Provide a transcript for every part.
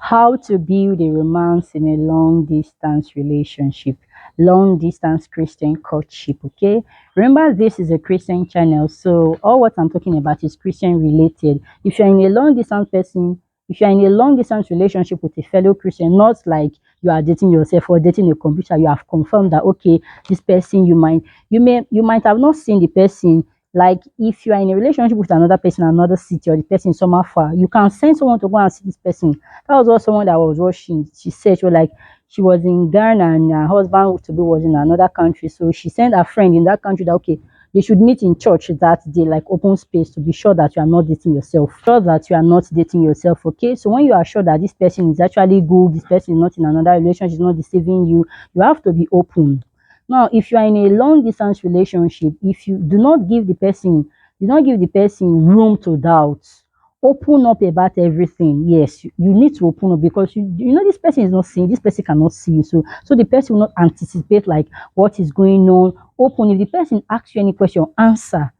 How to build a romance in a long distance relationship, long distance Christian courtship. Okay, remember this is a Christian channel, so all what I'm talking about is Christian related. If you're in a long distance person, if you're in a long distance relationship with a fellow Christian, not like you are dating yourself or dating a computer, you have confirmed that okay, this person you might have not seen the person. Like if you are in a relationship with another person, another city, or the person is somewhere far, you can send someone to go and see this person. That was what someone that was watching. She said she was like she was in Ghana and her husband to be was in another country. So she sent a friend in that country that okay, they should meet in church that day, like open space to be sure that you are not dating yourself. Sure that you are not dating yourself. Okay. So when you are sure that this person is actually good, this person is not in another relationship, is not deceiving you, you have to be open. Now, if you are in a long distance relationship, if you do not give the person room to doubt, open up about everything. Yes, you need to open up because you know this person is not seeing, this person cannot see you. So the person will not anticipate like what is going on. Open. If the person asks you any question, answer.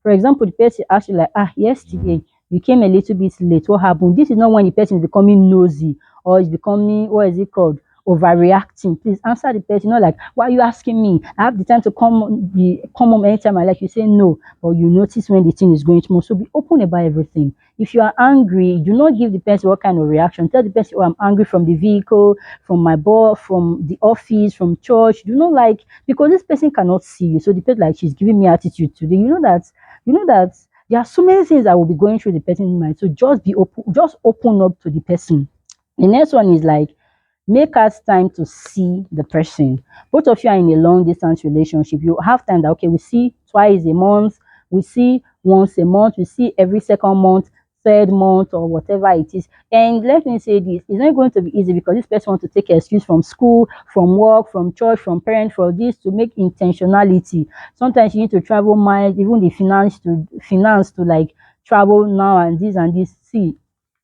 For example, the person asks you like, yesterday you came a little bit late. What happened? This is not when the person is becoming nosy or is becoming what is it called? Overreacting. Please answer the person, not like, why are you asking me? I have the time to come home anytime I like. You say no, but you notice when the thing is going to move. So be open about everything. If you are angry, do not give the person what kind of reaction. Tell the person, oh, I'm angry from the vehicle, from my boss, from the office, from church. Do not like because this person cannot see you. So the person like she's giving me attitude today. You know that there are so many things that will be going through the person's mind. So just be open, just open up to the person. The next one is like make us time to see the person. Both of you are in a long distance relationship. You have time that okay, we see twice a month, we see once a month, we see every second month, third month, or whatever it is. And let me say this: it's not going to be easy because this person wants to take excuse from school, from work, from church, from parents for this to make intentionality. Sometimes you need to travel miles, even the finance to like travel now and this. See,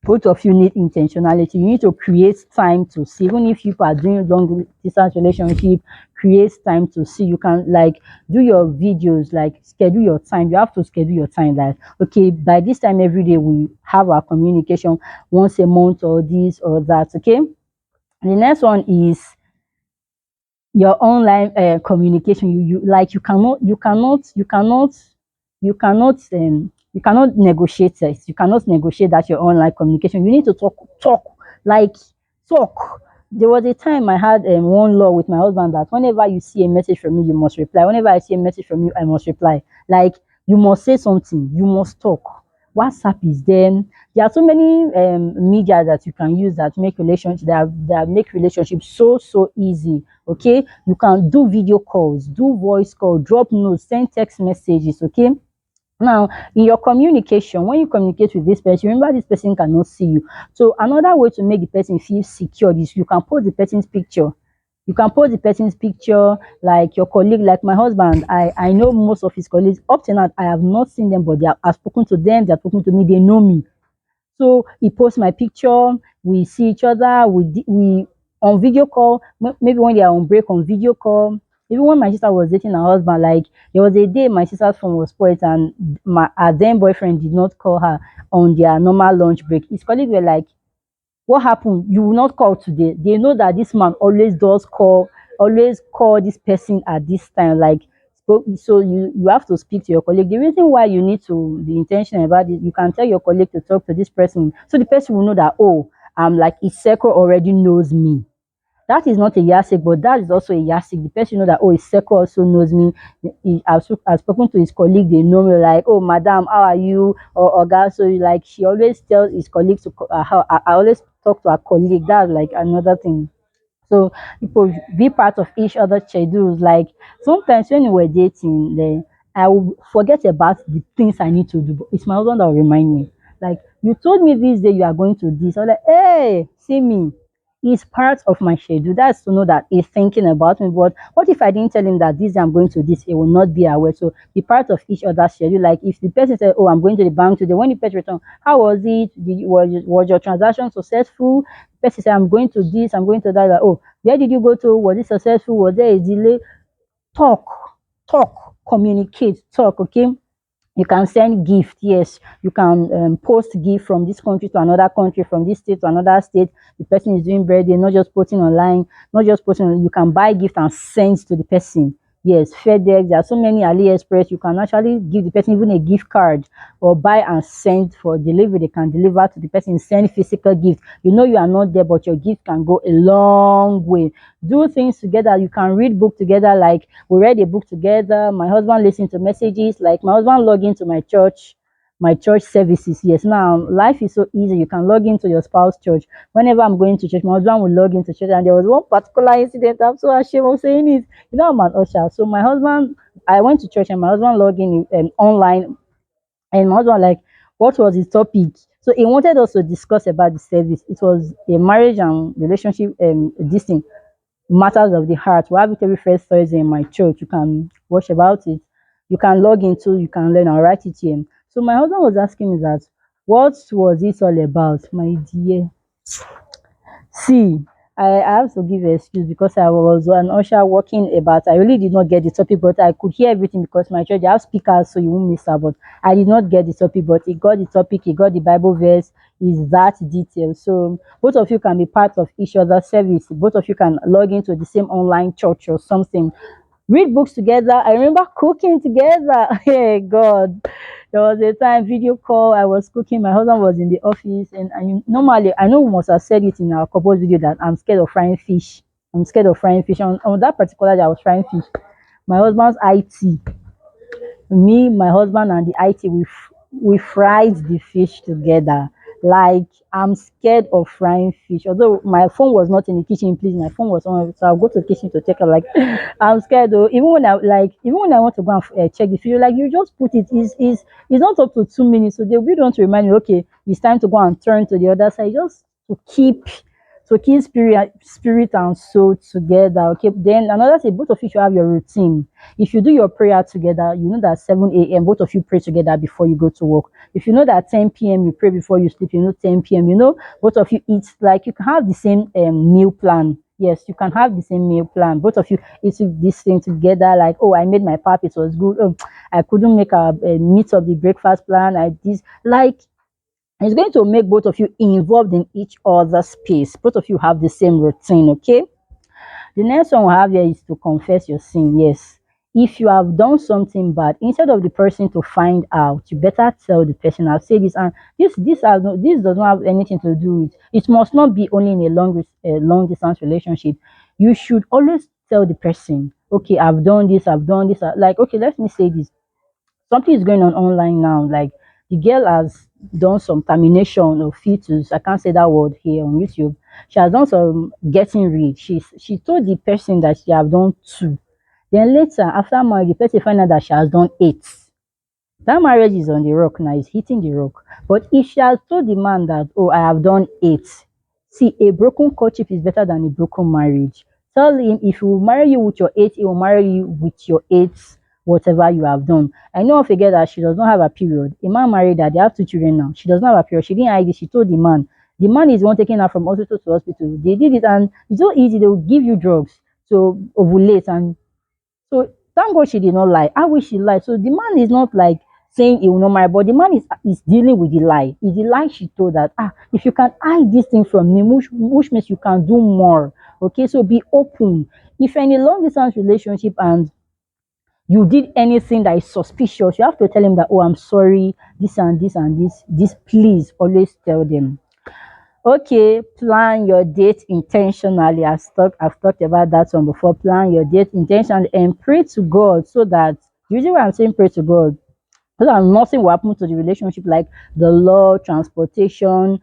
both of you need intentionality. You need to create time to see. Even if you are doing long distance relationship, create time to see. You can like do your videos, like schedule your time. You have to schedule your time. Like okay, by this time every day we have our communication once a month or this or that. Okay. The next one is your online communication. You cannot negotiate it. You cannot negotiate that your online communication. You need to like talk. There was a time I had one law with my husband that whenever you see a message from me, you must reply. Whenever I see a message from you, I must reply. Like you must say something. You must talk. WhatsApp is there. There are so many media that you can use that make relationships so easy. Okay, you can do video calls, do voice call, drop notes, send text messages. Okay, now in your communication, when you communicate with this person, remember this person cannot see you. So another way to make the person feel secure is you can post the person's picture. You can post the person's picture, like your colleague, like my husband. I know most of his colleagues. Up to now, I have not seen them, but I've spoken to them. They are spoken to me. They know me. So he posts my picture. We see each other. We on video call. Maybe when they are on break on video call. Even when my sister was dating her husband, like there was a day my sister's phone was spoiled and my her then boyfriend did not call her on their normal lunch break. His colleagues were like, what happened? You will not call today. They know that this man always call this person at this time. Like so you have to speak to your colleague. The reason why you need to be intentional about it, you can tell your colleague to talk to this person. So the person will know that oh, I'm like his circle already knows me. That is not a yasik, but that is also a yasik. The person know that oh, his circle also knows me. I've spoken to his colleague, they know me like, oh, madam, how are you? Or guys, so like she always tells his colleagues to how I always talk to her colleague. That's like another thing. So people be part of each other's schedules. Like sometimes when we were dating, then I will forget about the things I need to do. But it's my husband that will remind me. Like you told me this day you are going to this. I was like, hey, see me. It's part of my schedule. That's to know that he's thinking about me. But what if I didn't tell him that this day I'm going to this? He will not be aware. So be part of each other's schedule. Like if the person said, "Oh, I'm going to the bank today," when the person return, how was it? Was your transaction successful? The person said, "I'm going to this. I'm going to that." Like, oh, where did you go to? Was it successful? Was there a delay? Talk, talk, communicate, talk. Okay. You can send gift, yes. You can post gift from this country to another country, from this state to another state. The person is doing birthday, not just posting online, not just posting. You can buy gift and send to the person. Yes, FedEx. There are so many AliExpress. You can actually give the person even a gift card, or buy and send for delivery. They can deliver to the person. Send physical gift. You know you are not there, but your gift can go a long way. Do things together. You can read book together. Like we read a book together. My husband listens to messages. Like my husband log into my church services. Yes, now life is so easy. You can log into your spouse church. Whenever I'm going to church, my husband will log into church. And there was one particular incident. I'm so ashamed of saying it. You know, I'm an usher. So my husband, I went to church and my husband logged in online, and my husband like, what was his topic? So he wanted us to discuss about the service. It was a marriage and relationship this thing, matters of the heart. We have it every first Thursday in my church. You can watch about it. You can log into, you can learn and write it here. So my husband was asking me that, what was it all about, my dear? See, I have to give an excuse because I was an usher working about. I really did not get the topic, but I could hear everything because my church, they have speakers, so you won't miss out. But I did not get the topic, but he got the topic, he got the Bible verse, is that detailed. So both of you can be part of each other's service. Both of you can log into the same online church or something. Read books together. I remember cooking together. Hey God. There was a time video call, I was cooking, my husband was in the office, and normally I know we must have said it in our couple video that I'm scared of frying fish. I'm scared of frying fish. On that particular day I was frying fish. My husband's IT, me, my husband, and the IT, we fried the fish together. Like, I'm scared of frying fish. Although my phone was not in the kitchen, please, my phone was on, so I'll go to the kitchen to check it. Like, I'm scared though. Even when I want to go and check the fish, like you just put it. Is not up to 2 minutes, so they will don't remind me. Okay, it's time to go and turn to the other side, just to keep spirit and soul together. Okay, then another thing, both of you should have your routine. If you do your prayer together, you know that 7 a.m. both of you pray together before you go to work. If you know that 10 p.m. you pray before you sleep, you know 10 p.m. You know both of you eat, like you can have the same meal plan. Yes, you can have the same meal plan. Both of you eat this thing together. Like, oh, I made my pap, it was good. Oh, I couldn't make a meat of the breakfast plan. I this like it's going to make both of you involved in each other's space. Both of you have the same routine. Okay. The next one we have here is to confess your sin. Yes. If you have done something bad, instead of the person to find out, you better tell the person. I've said this, and this does not have anything to do with it. Must not be only in a long distance relationship. You should always tell the person, okay, I've done this, I've done this. Like, okay, let me say this. Something is going on online now. Like, the girl has done some termination of fetus. I can't say that word here on YouTube. She has done some getting rid. She told the person that she have done two. Then later, after marriage, the person find out that she has done eight. That marriage is on the rock now, it's hitting the rock. But if she has told the man that, oh, I have done eight, see, a broken courtship is better than a broken marriage. Tell him if he will marry you with your eight, he will marry you with your eight, whatever you have done. I know of a girl that she does not have a period. A man married her, they have two children now. She does not have a period. She didn't hide it, she told the man. The man is the one taking her from hospital to hospital. They did it, and it's so easy, they will give you drugs to ovulate, and so thank God she did not lie. I wish she lied. So the man is not like saying he will not marry, but the man is dealing with the lie. It's the lie she told that, if you can hide this thing from me, which means you can do more. Okay, so be open. If any long distance relationship and you did anything that is suspicious, you have to tell him that, oh, I'm sorry, this and this and this, please always tell them. Okay, plan your date intentionally. I've talked about that one before. Plan your date intentionally and pray to God, so that, usually when I'm saying pray to God, so that nothing will happen to the relationship, like the law, transportation,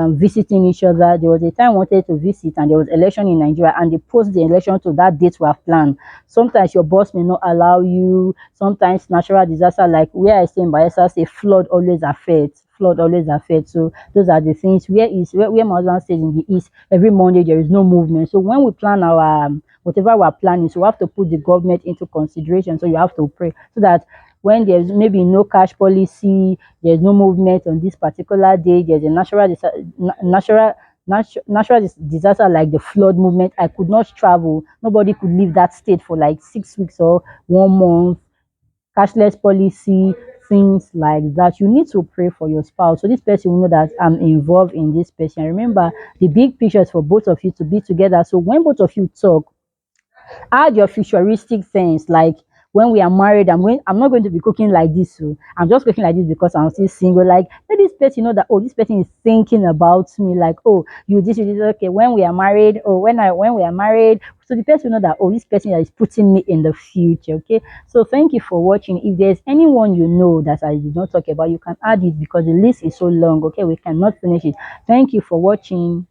visiting each other. There was a time I wanted to visit, and there was election in Nigeria, and they post the election to that date we have planned. Sometimes your boss may not allow you. Sometimes natural disaster, like where I stay in Bayelsa, say flood always affects. Flood always affects. So those are the things. Where my husband stays in the east, every Monday there is no movement. So when we plan our whatever we're planning, so we have to put the government into consideration. So you have to pray so that when there's maybe no cash policy, there's no movement on this particular day, there's a natural disaster like the flood movement. I could not travel. Nobody could leave that state for like 6 weeks or 1 month. Cashless policy, things like that, you need to pray for your spouse. So this person will know that I'm involved in this person. Remember, the big picture is for both of you to be together. So when both of you talk, add your futuristic things like when we are married, I'm not going to be cooking like this. So I'm just cooking like this because I'm still single. Like let this person know that oh, this person is thinking about me. Like oh, you this okay. When we are married, or when we are married, so the person know that oh, this person is putting me in the future. Okay. So thank you for watching. If there's anyone you know that I did not talk about, you can add it because the list is so long. Okay, we cannot finish it. Thank you for watching.